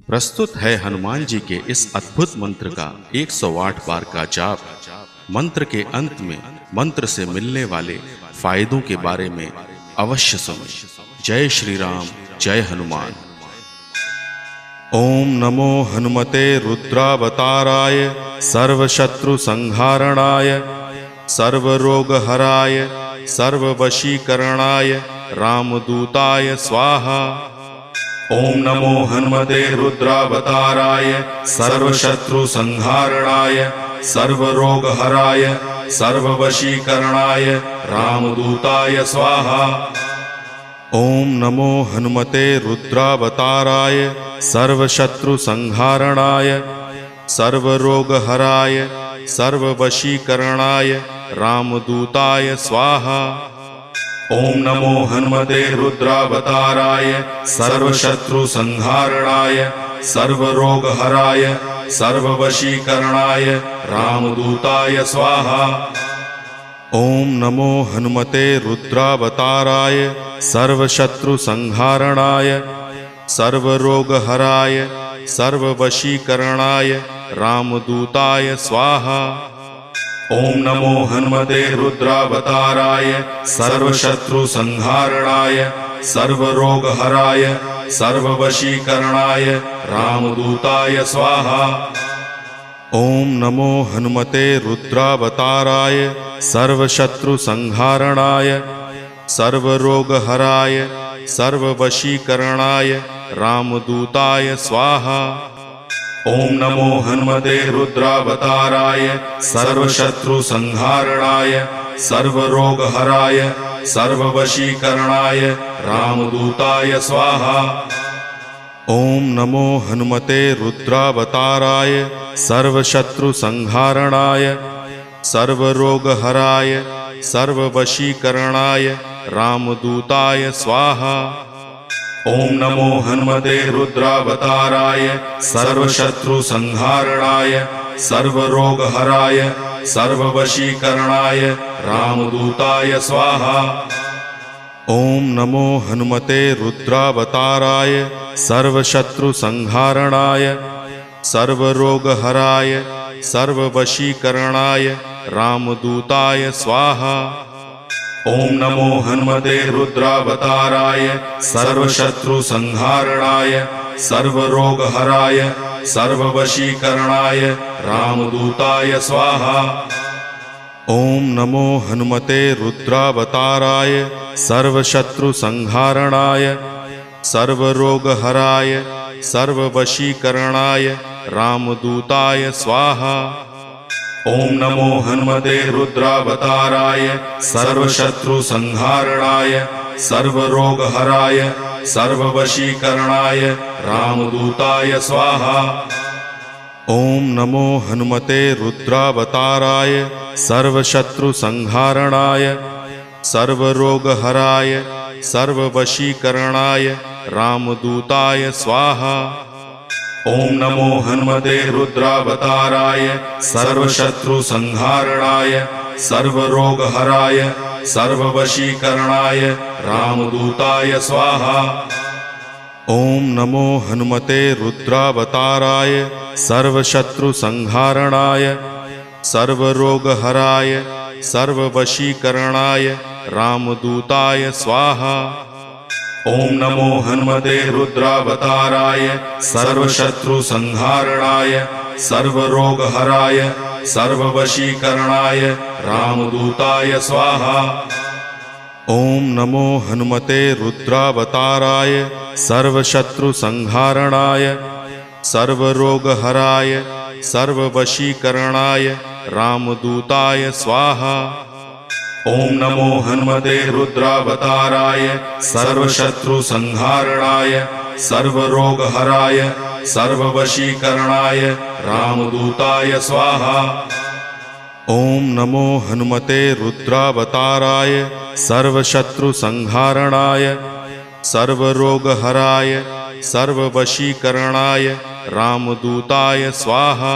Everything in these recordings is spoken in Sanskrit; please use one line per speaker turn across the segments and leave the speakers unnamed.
प्रस्तुत है हनुमान जी के इस अद्भुत मंत्र का 108 बार का जाप। मंत्र के अंत में मंत्र से मिलने वाले फायदों के बारे में अवश्य सुनें। जय श्री राम, जय हनुमान। ओम नमो हनुमते रुद्रावताराय सर्वशत्रु संहारणाय सर्वरोगहराय सर्ववशीकरणाय रामदूताय स्वाहा। ओम नमो हनुमते रुद्रावताराय सर्वशत्रु संहारणाय सर्वरोगहराय सर्ववशीकरणाय रामदूताय स्वाहा। ओम नमो हनुमते रुद्रावताराय सर्वशत्रु संहारणाय सर्वरोगहराय सर्ववशीकरणाय रामदूताय स्वाहा। ओम नमो हनुमते रुद्रावताराय सर्वशत्रु संहारणाय सर्वरोगहराय सर्ववशीकरणाय रामदूताय स्वाहा। ओम नमो हनुमते रुद्रावताराय सर्वशत्रु संहारणाय सर्वरोगहराय सर्ववशीकरणाय रामदूताय स्वाहा। ओम नमो हनुमते रुद्रावताराय सर्वशत्रु संहारणाय सर्वरोगहराय सर्ववशीकरणाय रामदूताय स्वाहा। ओम नमो हनुमते रुद्रावताराय सर्वशत्रु संहारणाय सर्वरोगहराय सर्ववशीकरणाय रामदूताय स्वाहा। ओम नमो हनुमते रुद्रावताराय सर्वशत्रु संहारणाय सर्वरोगहराय सर्ववशीकरणाय रामदूताय स्वाहा। ओम नमो हनुमते रुद्रावताराय सर्वशत्रु संहारणाय सर्वरोगहराय सर्ववशीकरणाय रामदूताय स्वाहा। ओम नमो हनुमते रुद्रावताराय सर्वशत्रु संहारणाय सर्वरोगहराय सर्ववशीकरणाय रामदूताय स्वाहा। ओम नमो हनुमते रुद्रावताराय सर्वशत्रु संहारणाय सर्वरोगहराय सर्ववशीकरणाय रामदूताय स्वाहा। ओम नमो हनुमते रुद्रावताराय सर्वशत्रु संहारणाय सर्वरोगहराय सर्ववशीकरणाय रामदूताय स्वाहा। ओम नमो हनुमते रुद्रावताराय सर्वशत्रु संहारणाय सर्वरोगहराय सर्ववशीकरणाय रामदूताय स्वाहा। ओम नमो हनुमते रुद्रावताराय सर्वशत्रु संहारणाय सर्वरोगहराय सर्ववशीकरणाय रामदूताय स्वाहा। ओम नमो हनुमते रुद्रावताराय सर्वशत्रु संहारणाय सर्वरोगहराय सर्ववशीकरणाय रामदूताय स्वाहा। ओम नमो हनुमते रुद्रावताराय सर्वशत्रु संहारणाय सर्वरोगहराय सर्ववशीकरणाय रामदूताय स्वाहा। ओम नमो हनुमते रुद्रावताराय सर्वशत्रु संहारणाय सर्वरोगहराय सर्ववशीकरणाय रामदूताय स्वाहा। ओम नमो हनुमते रुद्रावताराय सर्वशत्रु संहारणाय सर्वरोगहराय सर्ववशीकरणाय रामदूताय स्वाहा। ओम नमो हनुमते रुद्रावताराय सर्वशत्रु संहारणाय सर्वरोगहराय सर्ववशीकरणाय रामदूताय स्वाहा। ओम नमो हनुमते रुद्रावताराय सर्वशत्रु संहारणाय सर्वरोगहराय सर्ववशीकरणाय रामदूताय स्वाहा। ओम नमो हनुमते रुद्रावताराय सर्वशत्रु संहारणाय सर्वरोगहराय सर्ववशीकरणाय रामदूताय स्वाहा।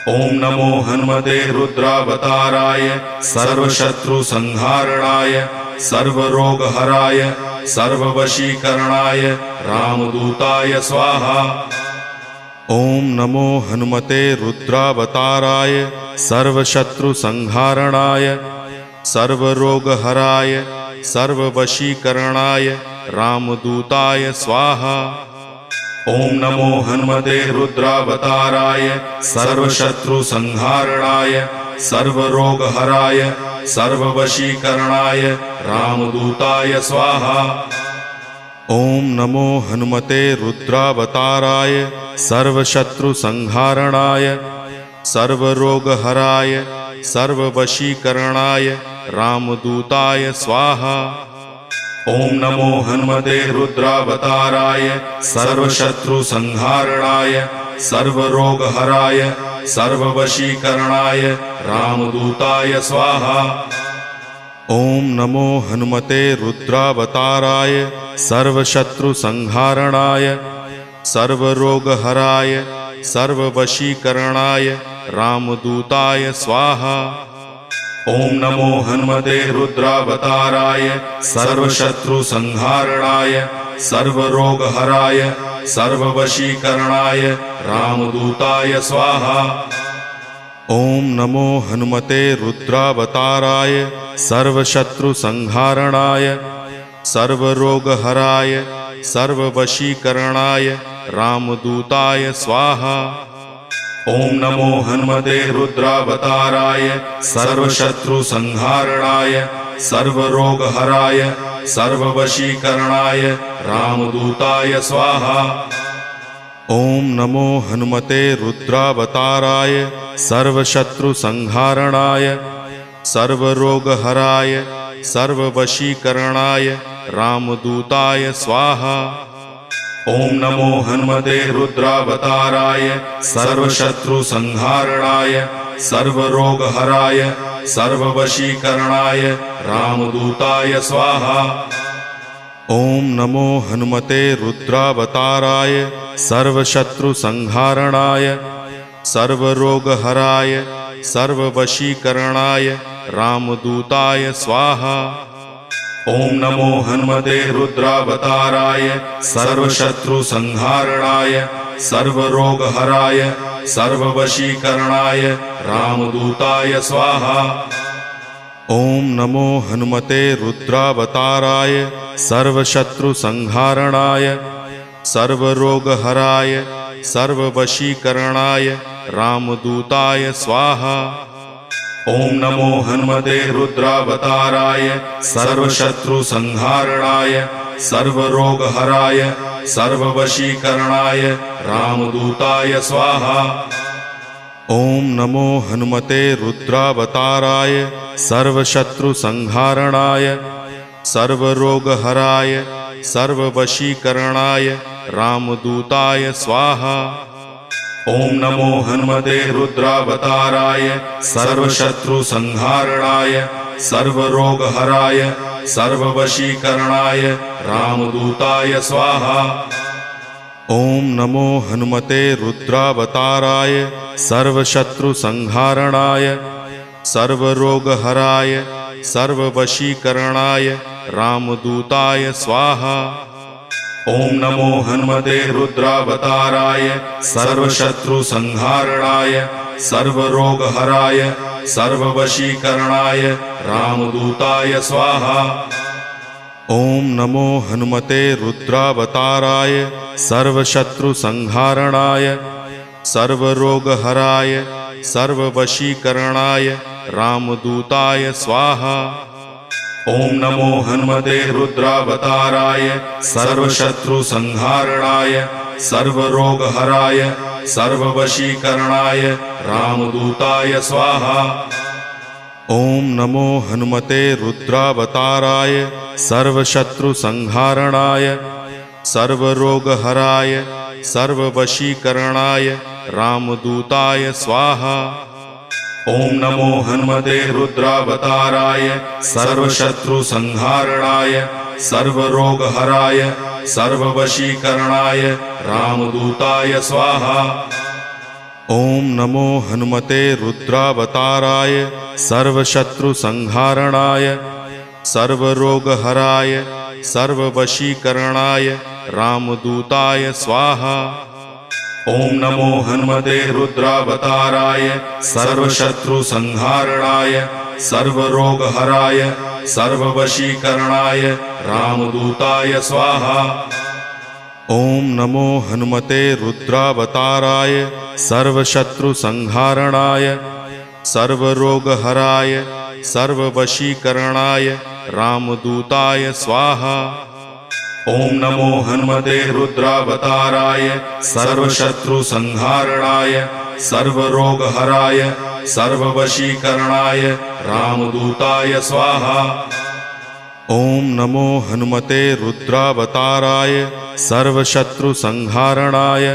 ओम नमो हनुमते रुद्रावताराय सर्वशत्रु संहारणाय सर्वरोगहराय सर्ववशीकरणाय रामदूताय स्वाहा। ओम नमो हनुमते रुद्रावताराय सर्वशत्रुसंहारणाय सर्वरोगहराय सर्ववशीकरणाय रामदूताय स्वाहा। ओम नमो हनुमते रुद्रावताराय सर्वशत्रुसंहारणाय सर्वरोगहराय सर्ववशीकरणाय रामदूताय स्वाहा। ओम नमो हनुमते रुद्रावताराय सर्वशत्रुसंहारणाय सर्वरोगहराय सर्ववशीकरणाय रामदूताय स्वाहा। ओम नमो हनुमते रुद्रावताराय सर्वशत्रुसंहारणाय सर्वरोगहराय सर्ववशीकरणाय रामदूताय स्वाहा। ओम नमो हनुमते रुद्रावताराय सर्वशत्रुसंहारणाय सर्वरोगहराय सर्ववशीकरणाय रामदूताय स्वाहा। ओम नमो हनुमते रुद्रावताराय सर्वशत्रुसंहारणाय सर्वरोगहराय सर्ववशीकरणाय रामदूताय स्वाहा। ओम नमो हनुमते रुद्रावताराय सर्वशत्रुसंहारणाय सर्वरोगहराय सर्ववशीकरणाय रामदूताय स्वाहा। ओम नमो हनुमते रुद्रावताराय सर्वशत्रुसंहारणाय सर्वरोगहराय सर्ववशीकरणाय रामदूताय स्वाहा। ओम नमो हनुमते रुद्रावताराय सर्वशत्रुसंहारणाय सर्वरोगहराय सर्ववशीकरणाय रामदूताय स्वाहा। ओम नमो हनुमते रुद्रावताराय सर्वशत्रुसंहारणाय सर्वरोगहराय सर्ववशीकरणाय रामदूताय स्वाहा। ओम नमो हनुमते रुद्रावताराय सर्वशत्रुसंहारणाय सर्वरोगहराय सर्ववशीकरणाय रामदूताय स्वाहा। ओम नमो हनुमते रुद्रावताराय सर्वशत्रुसंहारणाय सर्वरोगहराय सर्ववशीकरणाय रामदूताय स्वाहा। ओम नमो हनुमते रुद्रावताराय सर्वशत्रुसंहारणाय सर्वरोगहराय सर्ववशीकरणाय रामदूताय स्वाहा। ओम नमो हनुमते रुद्रावताराय सर्वशत्रुसंहारणाय सर्वरोगहराय सर्ववशीकरणाय रामदूताय स्वाहा। ओम नमो हनुमते रुद्रावताराय सर्वशत्रुसंहारणाय सर्वरोगहराय सर्ववशीकरणाय रामदूताय स्वाहा। ओम नमो हनुमते रुद्रावताराय सर्वशत्रुसंहारणाय सर्वरोगहराय सर्ववशीकरणाय रामदूताय स्वाहा। ओम नमो हनुमते रुद्रावताराय सर्वशत्रुसंहारणाय सर्वरोगहराय सर्ववशीकरणाय रामदूताय स्वाहा। ओम नमो हनुमते रुद्रावताराय सर्वशत्रुसंहारणाय सर्वरोगहराय सर्ववशीकरणाय रामदूताय स्वाहा। ओम नमो हनुमते रुद्रावताराय सर्वशत्रुसंहारणाय सर्वरोगहराय सर्ववशीकरणाय रामदूताय स्वाहा। ओम नमो हनुमते रुद्रावताराय सर्वशत्रुसंहारणाय सर्वरोगहराय सर्ववशीकरणाय रामदूताय स्वाहा। ओम नमो हनुमते रुद्रावताराय सर्वशत्रुसंहारणाय सर्वरोगहराय सर्ववशीकरणाय रामदूताय स्वाहा। ओम नमो हनुमते रुद्रावताराय सर्वशत्रुसंहारणाय सर्वरोगहराय सर्ववशीकरणाय रामदूताय स्वाहा। ओम नमो हनुमते रुद्रावताराय सर्वशत्रुसंहारणाय सर्वरोगहराय सर्ववशीकरणाय रामदूताय स्वाहा।
ओम नमो हनुमते रुद्रावताराय सर्वशत्रुसंहारणाय सर्वरोगहराय सर्ववशीकरणाय रामदूताय स्वाहा।
ओम नमो हनुमते रुद्रावताराय सर्वशत्रुसंहारणाय सर्वरोगहराय सर्ववशीकरणाय रामदूताय स्वाहा।
ओम नमो हनुमते रुद्रावताराय सर्वशत्रुसंहारणाय सर्वरोगहराय सर्ववशीकरणाय रामदूताय स्वाहा।
ओम नमो हनुमते रुद्रावताराय सर्वशत्रुसंहारणाय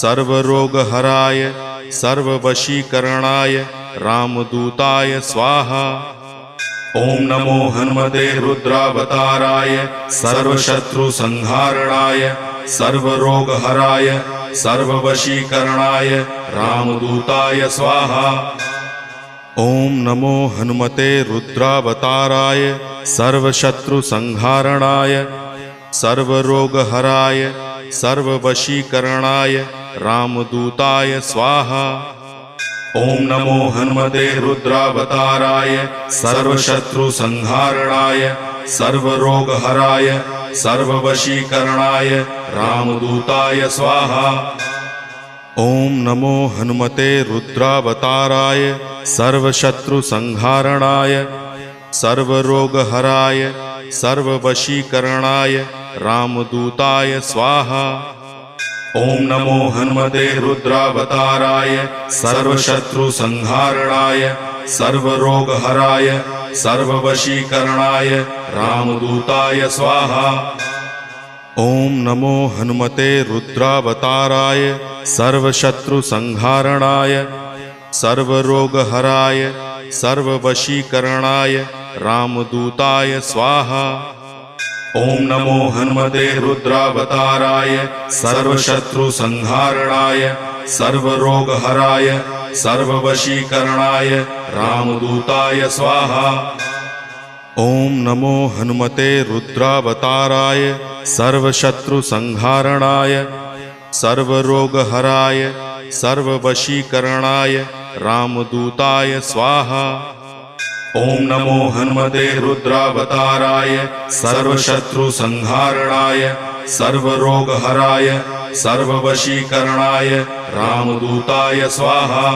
सर्वरोगहराय सर्ववशीकरणाय रामदूताय स्वाहा।
ओम नमो हनुमते रुद्रावताराय सर्वशत्रुसंहारणाय सर्वरोगहराय सर्ववशीकरणाय रामदूताय स्वाहा।
ओम नमो हनुमते रुद्रावताराय सर्वशत्रुसंहारणाय सर्वरोगहराय सर्ववशीकरणाय रामदूताय स्वाहा।
ओम नमो हनुमते रुद्रावताराय सर्वशत्रुसंहारणाय सर्वरोगहराय सर्ववशीकरणाय रामदूताय स्वाहा।
ओम नमो हनुमते रुद्रावताराय सर्वशत्रुसंहारणाय सर्वरोगहराय सर्ववशीकरणाय रामदूताय स्वाहा।
ओम नमो हनुमते रुद्रावताराय सर्वशत्रुसंहारणाय सर्वरोगहराय सर्ववशीकरणाय रामदूताय स्वाहा।
ओम नमो हनुमते रुद्रावताराय सर्वशत्रुसंहारणाय सर्वरोगहराय सर्ववशीकरणाय रामदूताय स्वाहा।
ओम नमो हनुमते रुद्रावताराय सर्वशत्रुसंहारणाय सर्वरोगहराय सर्ववशीकरणाय रामदूताय स्वाहा।
ओम नमो हनुमते रुद्रावताराय सर्वशत्रुसंहारणाय सर्वरोगहराय सर्ववशीकरणाय रामदूताय स्वाहा।
ओम नमो हनुमते रुद्रावताराय सर्वशत्रुसंहारणाय सर्वरोगहराय सर्ववशीकरणाय रामदूताय स्वाहा।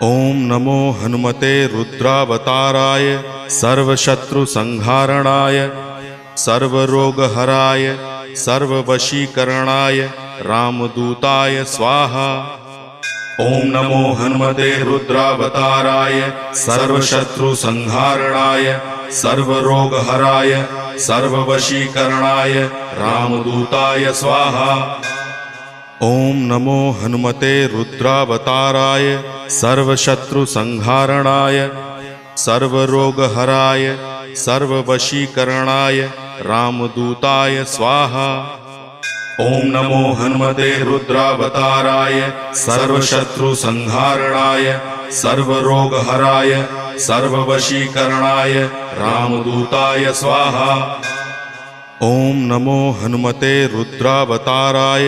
ओम नमो हनुमते रुद्रावताराय सर्वशत्रुसंहारणाय सर्वरोगहराय सर्ववशीकरणाय रामदूताय स्वाहा।
ओम नमो हनुमते रुद्रावताराय सर्वशत्रुसंहारणाय सर्वरोगहराय सर्ववशीकरणाय रामदूताय स्वाहा।
ओम नमो हनुमते रुद्रावताराय सर्वशत्रुसंहारणाय सर्वरोगहराय सर्ववशीकरणाय रामदूताय स्वाहा।
ओम नमो हनुमते रुद्रावताराय सर्वशत्रुसंहारणाय सर्वरोगहराय सर्ववशीकरणाय रामदूताय स्वाहा।
ओम नमो हनुमते रुद्रावताराय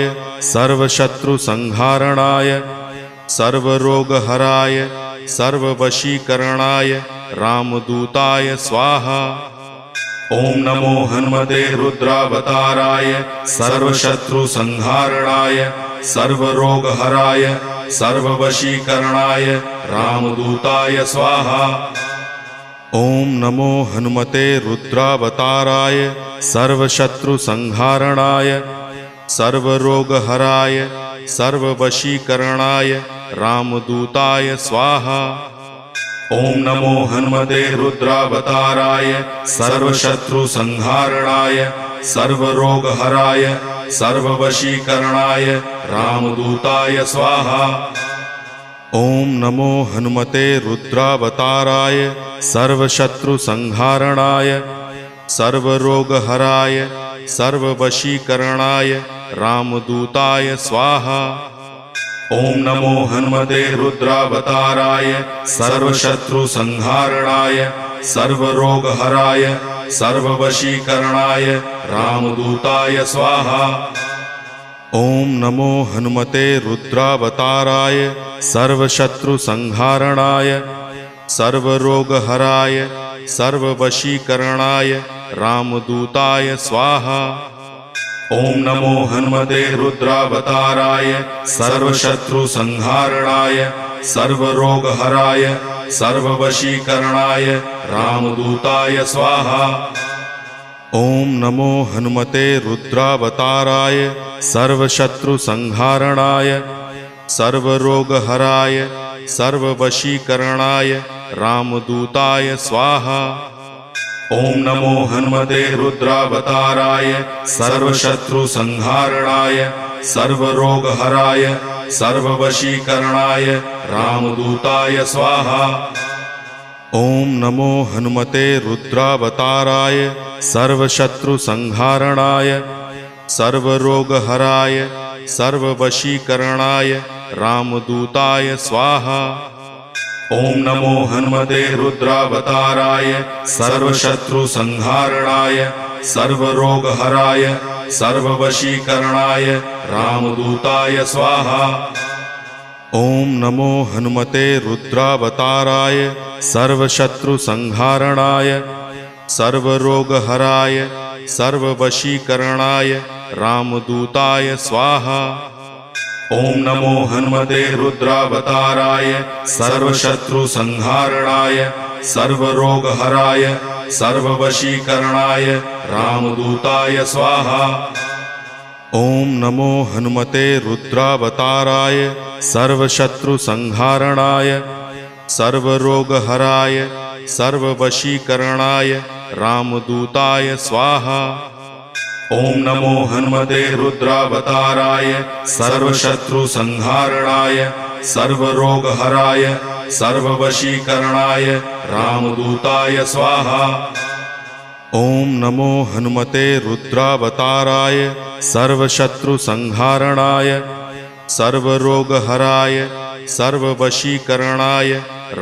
सर्वशत्रुसंहारणाय सर्वरोगहराय सर्ववशीकरणाय रामदूताय स्वाहा।
ओम नमो हनुमते रुद्रावताराय सर्वशत्रुसंहारणाय सर्वरोगहराय सर्ववशीकरणाय रामदूताय स्वाहा।
ओम नमो हनुमते रुद्रावताराय सर्वशत्रुसंहारणाय सर्वरोगहराय सर्ववशीकरणाय रामदूताय स्वाहा।
ओम नमो हनुमते रुद्रावताराय सर्वशत्रुसंहारणाय सर्वरोगहराय सर्ववशीकरणाय रामदूताय स्वाहा।
ओम नमो हनुमते रुद्रावताराय सर्वशत्रुसंहारणाय सर्वरोगहराय सर्ववशीकरणाय रामदूताय स्वाहा।
ओम नमो हनुमते रुद्रावताराय सर्वशत्रुसंहारणाय सर्वरोगहराय सर्ववशीकरणाय रामदूताय स्वाहा।
ओम नमो हनुमते रुद्रावताराय सर्वशत्रुसंहारणाय सर्वरोगहराय सर्ववशीकरणाय रामदूताय स्वाहा।
ओम नमो हनुमते रुद्रावताराय सर्वशत्रुसंहारणाय सर्वरोगहराय सर्ववशीकरणाय रामदूताय स्वाहा।
ओम नमो हनुमते रुद्रावताराय सर्वशत्रुसंहारणाय सर्वरोगहराय सर्ववशीकरणाय रामदूताय स्वाहा।
ओम नमो हनुमते रुद्रावताराय सर्वशत्रुसंहारणाय सर्वरोगहराय सर्ववशीकरणाय रामदूताय स्वाहा।
ओम नमो हनुमते रुद्रावताराय सर्वशत्रुसंहारणाय सर्वरोगहराय सर्ववशीकरणाय रामदूताय स्वाहा।
ओम नमो हनुमते रुद्रावताराय सर्वशत्रुसंहारणाय सर्वरोगहराय सर्ववशीकरणाय रामदूताय स्वाहा।
ओम नमो हनुमते रुद्रावताराय सर्वशत्रुसंहारणाय सर्वरोगहराय सर्ववशीकरणाय रामदूताय स्वाहा।
ओम नमो हनुमते रुद्रावताराय सर्वशत्रुसंहारणाय सर्वरोगहराय सर्ववशीकरणाय रामदूताय स्वाहा।
ओम नमो हनुमते रुद्रावताराय सर्वशत्रुसंहारणाय सर्वरोगहराय सर्ववशीकरणाय रामदूताय स्वाहा।
ओम नमो हनुमते रुद्रावताराय सर्वशत्रुसंहारणाय सर्वरोगहराय सर्ववशीकरणाय रामदूताय स्वाहा।
ओम नमो हनुमते रुद्रावताराय सर्वशत्रुसंहारणाय सर्वरोगहराय सर्ववशीकरणाय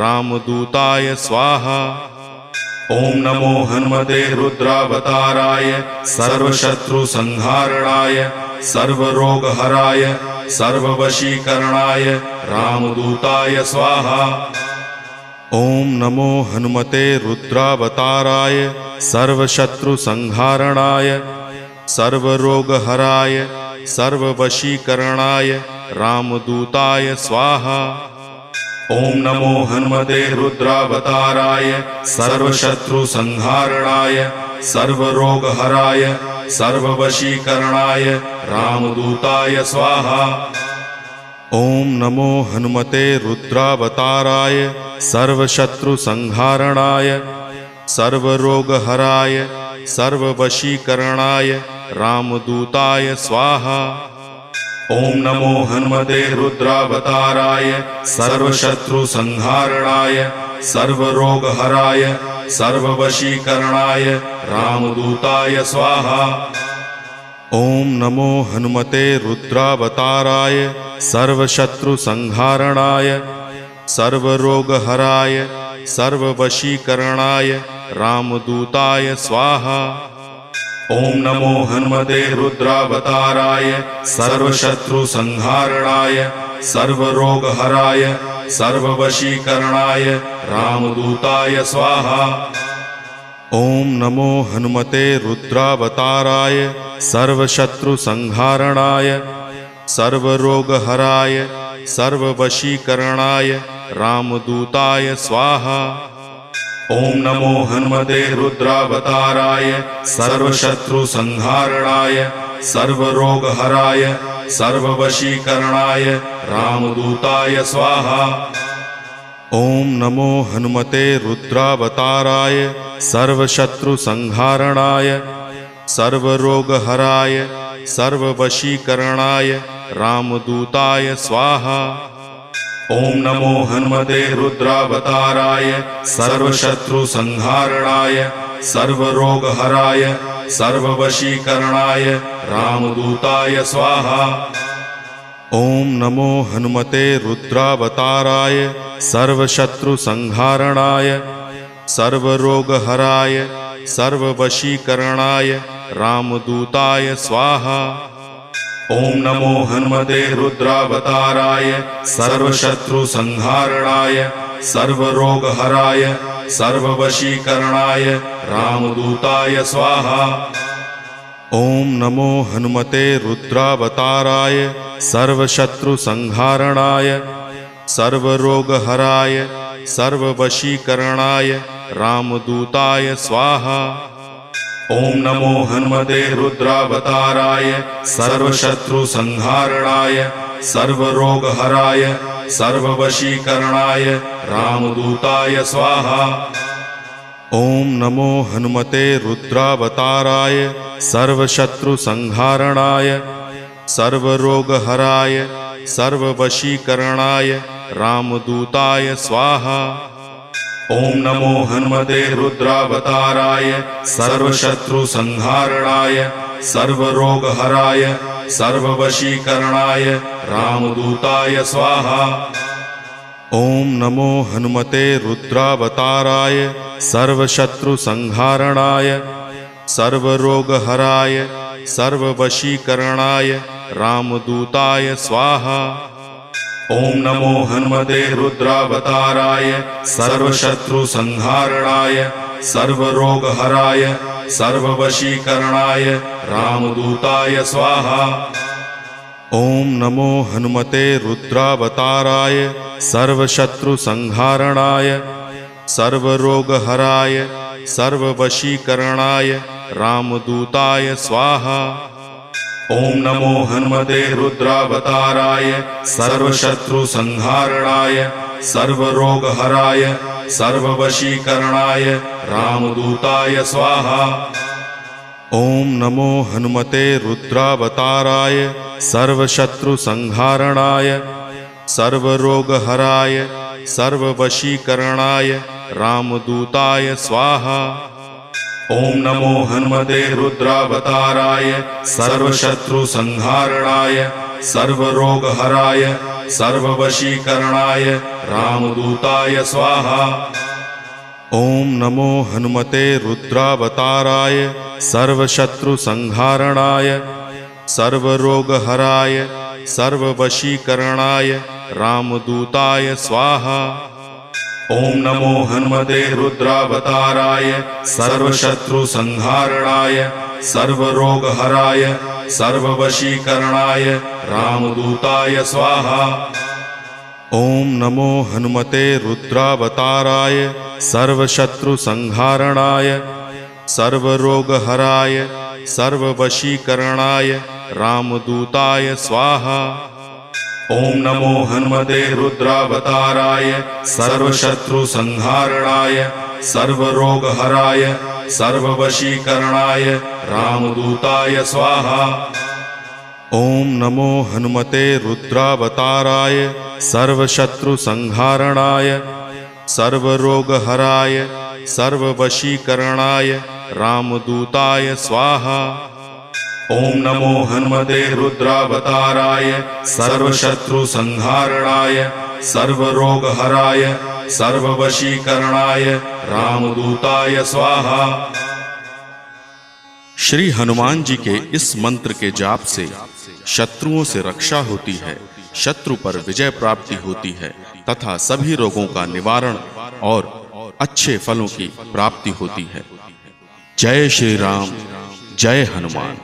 रामदूताय स्वाहा।
ओम नमो हनुमते रुद्रावताराय सर्वशत्रुसंहारणाय सर्वरोगहराय सर्ववशीकरणाय रामदूताय स्वाहा।
ओम नमो हनुमते रुद्रावताराय सर्वशत्रुसंहारणाय सर्वरोगहराय सर्ववशीकरणाय रामदूताय स्वाहा।
ओम नमो हनुमते रुद्रावताराय सर्वशत्रुसंहारणाय सर्वरोगहराय सर्ववशीकरणाय रामदूताय स्वाहा।
ओम नमो हनुमते रुद्रावताराय सर्वशत्रुसंहारणाय सर्वरोगहराय सर्ववशीकरणाय रामदूताय स्वाहा।
ओम नमो हनुमते रुद्रावताराय सर्वशत्रुसंहारणाय सर्वरोगहराय सर्ववशीकरणाय रामदूताय स्वाहा।
ओम नमो हनुमते रुद्रावताराय सर्वशत्रुसंहारणाय सर्वरोगहराय सर्ववशीकरणाय रामदूताय स्वाहा।
ओम नमो हनुमते रुद्रावताराय सर्वशत्रुसंहारणाय सर्वरोगहराय सर्ववशीकरणाय रामदूताय स्वाहा।
ओम नमो हनुमते रुद्रावताराय सर्वशत्रुसंहारणाय सर्वरोगहराय सर्ववशीकरणाय रामदूताय स्वाहा।
ओम नमो हनुमते रुद्रावताराय सर्वशत्रुसंहारणाय सर्वरोगहराय सर्ववशीकरणाय रामदूताय स्वाहा।
ओम नमो हनुमते रुद्रावताराय सर्वशत्रुसंहारणाय सर्वरोगहराय सर्ववशीकरणाय रामदूताय स्वाहा।
ओम नमो हनुमते रुद्रावताराय सर्वशत्रुसंहारणाय सर्वरोगहराय सर्ववशीकरणाय रामदूताय स्वाहा।
ओम नमो हनुमते रुद्रावताराय सर्वशत्रुसंहारणाय सर्वरोगहराय सर्ववशीकरणाय रामदूताय स्वाहा।
ओम नमो हनुमते रुद्रावताराय सर्वशत्रु संहारणाय सर्वरोगहराय सर्ववशीकरणाय रामदूताय स्वाहा।
ओम नमो हनुमते रुद्रावताराय सर्वशत्रु संहारणाय सर्वरोगहराय सर्ववशीकरणाय रामदूताय स्वाहा।
ओम नमो हनुमते रुद्रावताराय सर्वशत्रु संहारणाय सर्वरोगहराय सर्ववशीकरणाय रामदूताय स्वाहा।
ओम नमो हनुमते रुद्रावताराय सर्वशत्रु संहारणाय सर्वरोगहराय सर्ववशीकरणाय रामदूताय स्वाहा।
ओम नमो हनुमते रुद्रावताराय सर्वशत्रु संहारणाय सर्वरोगहराय सर्ववशीकरणाय रामदूताय स्वाहा।
ओम नमो हनुमते रुद्रावताराय सर्वशत्रु संहारणाय सर्वरोगहराय सर्ववशीकरणाय रामदूताय स्वाहा।
ओम नमो हनुमते रुद्रावताराय सर्वशत्रु संहारणाय सर्वरोगहराय सर्ववशीकरणाय रामदूताय स्वाहा।
ओम नमो हनुमते रुद्रावताराय सर्वशत्रु संहारणाय सर्वरोगहराय सर्ववशीकरणाय रामदूताय स्वाहा।
ओम नमो हनुमते रुद्रावताराय सर्वशत्रु संहारणाय सर्वरोगहराय सर्ववशीकरणाय रामदूताय स्वाहा।
ओम नमो हनुमते रुद्रावताराय सर्वशत्रु संहारणाय सर्वरोगहराय सर्ववशीकरणाय रामदूताय स्वाहा।
ओम नमो हनुमते रुद्रावताराय सर्वशत्रु संहारणाय सर्वरोगहराय सर्ववशीकरणाय रामदूताय स्वाहा।
ओम नमो हनुमते रुद्रावताराय सर्वशत्रु संहारणाय सर्वरोगहराय सर्ववशीकरणाय रामदूताय स्वाहा।
ओम नमो हनुमते रुद्रावताराय सर्वशत्रु संहारणाय सर्वरोगहराय सर्ववशीकरणाय रामदूताय स्वाहा।
ओम नमो हनुमते रुद्रावताराय सर्वशत्रु संहारणाय सर्वरोगहराय सर्ववशीकरणाय रामदूताय स्वाहा।
ओम नमो हनुमते रुद्रावताराय सर्वशत्रु संहारणाय सर्वरोगहराय सर्ववशीकरणाय रामदूताय स्वाहा।
ओम नमो हनुमते रुद्रावताराय सर्वशत्रु संहारणाय सर्वरोगहराय सर्ववशीकरणाय रामदूताय स्वाहा।
ओम नमो हनुमते रुद्रावताराय सर्वशत्रु संहारणाय सर्वरोगहराय सर्ववशीकरणाय रामदूताय स्वाहा।
श्री हनुमान जी के इस मंत्र के जाप से शत्रुओं से रक्षा होती है, शत्रु पर विजय प्राप्ति होती है तथा सभी रोगों का निवारण और अच्छे फलों की प्राप्ति होती है। जय श्री राम, जय हनुमान।